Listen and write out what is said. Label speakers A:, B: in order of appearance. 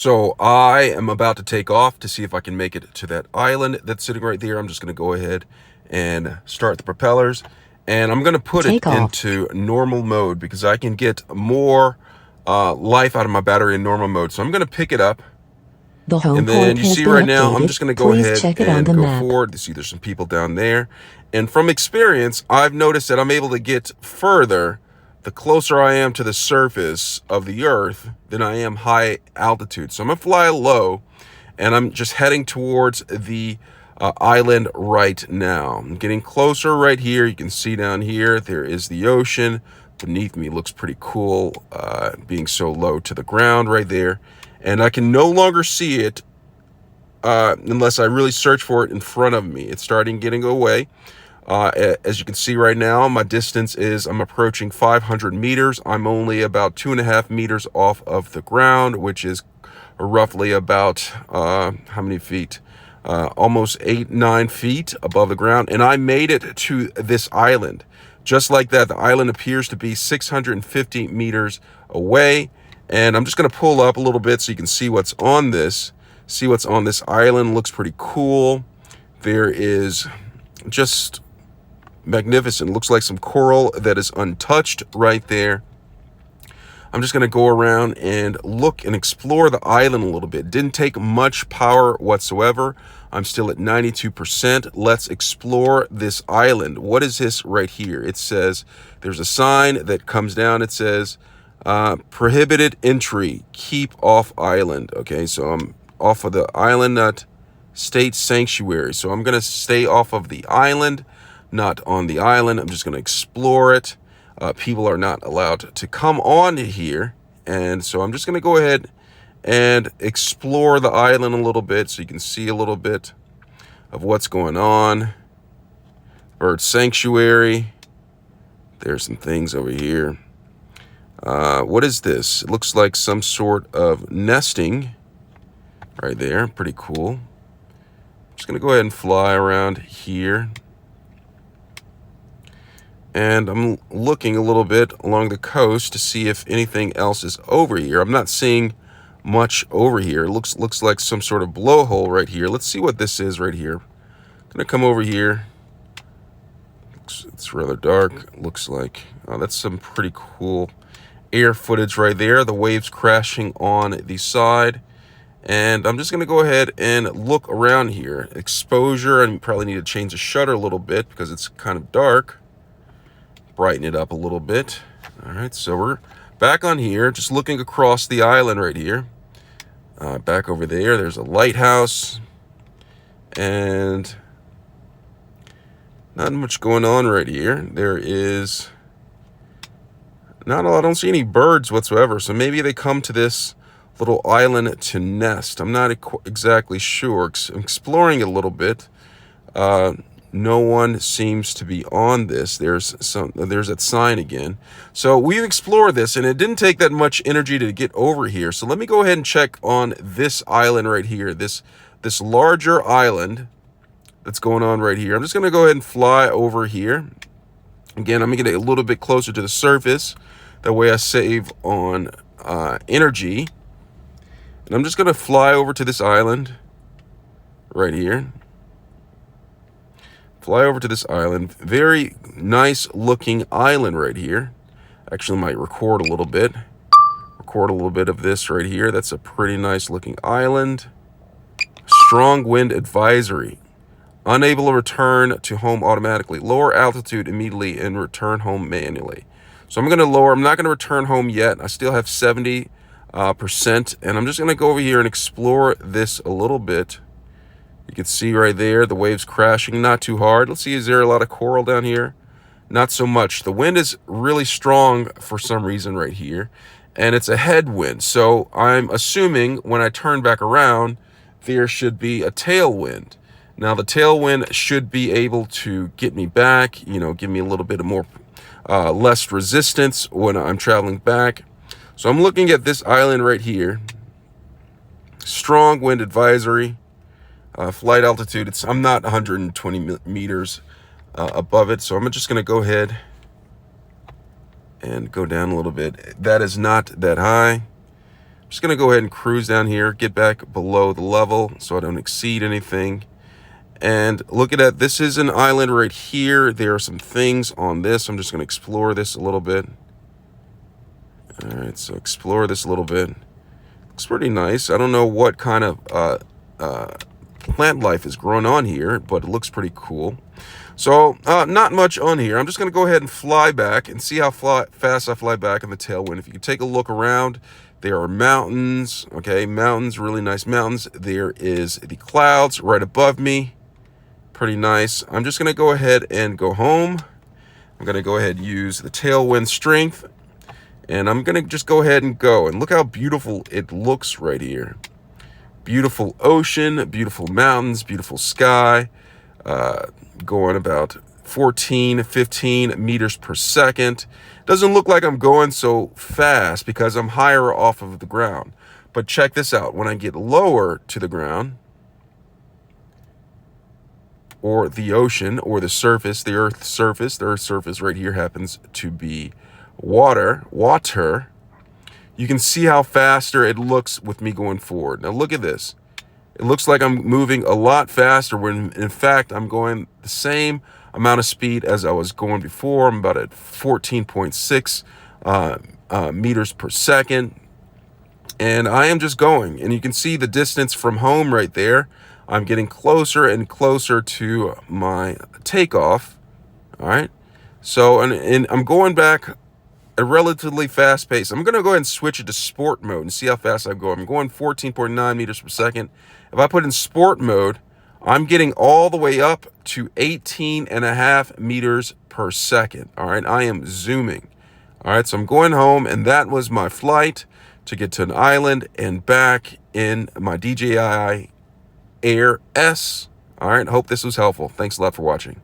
A: So I am about to take off to see if I can make it to that island that's sitting right there. I'm just going to go ahead and start the propellers, and I'm going to put it
B: Take off.
A: into normal mode because I can get more life out of my battery in normal mode. So I'm going to pick it up,
B: The home
A: and then
B: port
A: you
B: has
A: see
B: been
A: right now, I'm
B: updated.
A: just going to go
B: Please
A: ahead
B: check it on
A: and
B: the
A: go
B: map.
A: forward. You see there's some people down there. And from experience, I've noticed that I'm able to get further the closer I am to the surface of the earth than I am high altitude. So I'm going to fly low, and I'm just heading towards the island right now. I'm getting closer right here. You can see down here, there is the ocean. Beneath me looks pretty cool, being so low to the ground right there. And I can no longer see it unless I really search for it in front of me. It's starting getting away. As you can see right now, my distance is, I'm approaching 500 meters. I'm only about 2.5 meters off of the ground, which is roughly about, how many feet? Almost 8-9 feet above the ground. And I made it to this island. Just like that, the island appears to be 650 meters away. And I'm just going to pull up a little bit so you can see what's on this. See what's on this island. Looks pretty cool. There is just magnificent. Looks like some coral that is untouched right there. I'm just going to go around and look and explore the island a little bit. Didn't take much power whatsoever. I'm still at 92%. Let's explore this island. What is this right here? It says, there's a sign that comes down. It says, prohibited entry, keep off island. Okay, so I'm off of the island, not state sanctuary. So I'm going to stay off of the island, not on the island. I'm just going to explore it. People are not allowed to come on here. And so I'm just going to go ahead and explore the island a little bit so you can see a little bit of what's going on. Bird sanctuary. There's some things over here. What is this? It looks like some sort of nesting right there. Pretty cool. I'm just going to go ahead and fly around here. And I'm looking a little bit along the coast to see if anything else is over here. I'm not seeing much over here. It looks like some sort of blowhole right here. Let's see what this is right here. I'm gonna come over here. It's rather dark. Looks like that's some pretty cool air footage right there. The waves crashing on the side. And I'm just gonna go ahead and look around here. Exposure, and you probably need to change the shutter a little bit because it's kind of dark. Brighten it up a little bit. All right, so we're back on here, just looking across the island right here. Back over there, there's a lighthouse, and not much going on right here. There is not a lot. I don't see any birds whatsoever, so maybe they come to this little island to nest. I'm not exactly sure. I'm exploring it a little bit. No one seems to be on this. There's that sign again. So we've explored this, and it didn't take that much energy to get over here. So let me go ahead and check on this island right here, this larger island that's going on right here. I'm just going to go ahead and fly over here. Again, I'm going to get a little bit closer to the surface. That way I save on energy. And I'm just going to fly over to this island right here. Fly over to this island. Very nice looking island right here. Actually might record a little bit. Record a little bit of this right here. That's a pretty nice looking island. Strong wind advisory. Unable to return to home automatically. Lower altitude immediately and return home manually. So I'm going to lower. I'm not going to return home yet. I still have 70%. And I'm just going to go over here and explore this a little bit. You can see right there, the waves crashing, not too hard. Let's see, is there a lot of coral down here? Not so much. The wind is really strong for some reason right here, and it's a headwind. So I'm assuming when I turn back around, there should be a tailwind. Now, the tailwind should be able to get me back, give me a little bit of more, less resistance when I'm traveling back. So I'm looking at this island right here. Strong wind advisory. Flight altitude, I'm not 120 meters above it, so I'm just going to go ahead and go down a little bit. That is not that high. Just going to go ahead and cruise down here, get back below the level so I don't exceed anything. And look at that. This is an island right here. There are some things on this. I'm just going to explore this a little bit. All right, so explore this a little bit. Looks pretty nice. I don't know what kind of plant life is growing on here, but it looks pretty cool. So not much on here. I'm just going to go ahead and fly back and see how fast I fly back in the tailwind. If you can take a look around, there are mountains. Okay, mountains, really nice mountains. There is the clouds right above me. Pretty nice. I'm just going to go ahead and go home. I'm going to go ahead and use the tailwind strength. And I'm going to just go ahead and go. And look how beautiful it looks right here. Beautiful ocean, beautiful mountains, beautiful sky. Going about 14, 15 meters per second. Doesn't look like I'm going so fast because I'm higher off of the ground. But check this out. When I get lower to the ground, or the ocean, or the surface, the Earth's surface right here happens to be water. You can see how faster it looks with me going forward. Now look at this. It looks like I'm moving a lot faster when in fact I'm going the same amount of speed as I was going before. I'm about at 14.6 meters per second. And I am just going. And you can see the distance from home right there. I'm getting closer and closer to my takeoff. All right. So, and I'm going back a relatively fast pace. I'm going to go ahead and switch it to sport mode and see how fast I go. I'm going 14.9 meters per second. If I put in sport mode, I'm getting all the way up to 18.5 meters per second. All right. I am zooming. All right. So I'm going home, and that was my flight to get to an island and back in my DJI Air S. All right. Hope this was helpful. Thanks a lot for watching.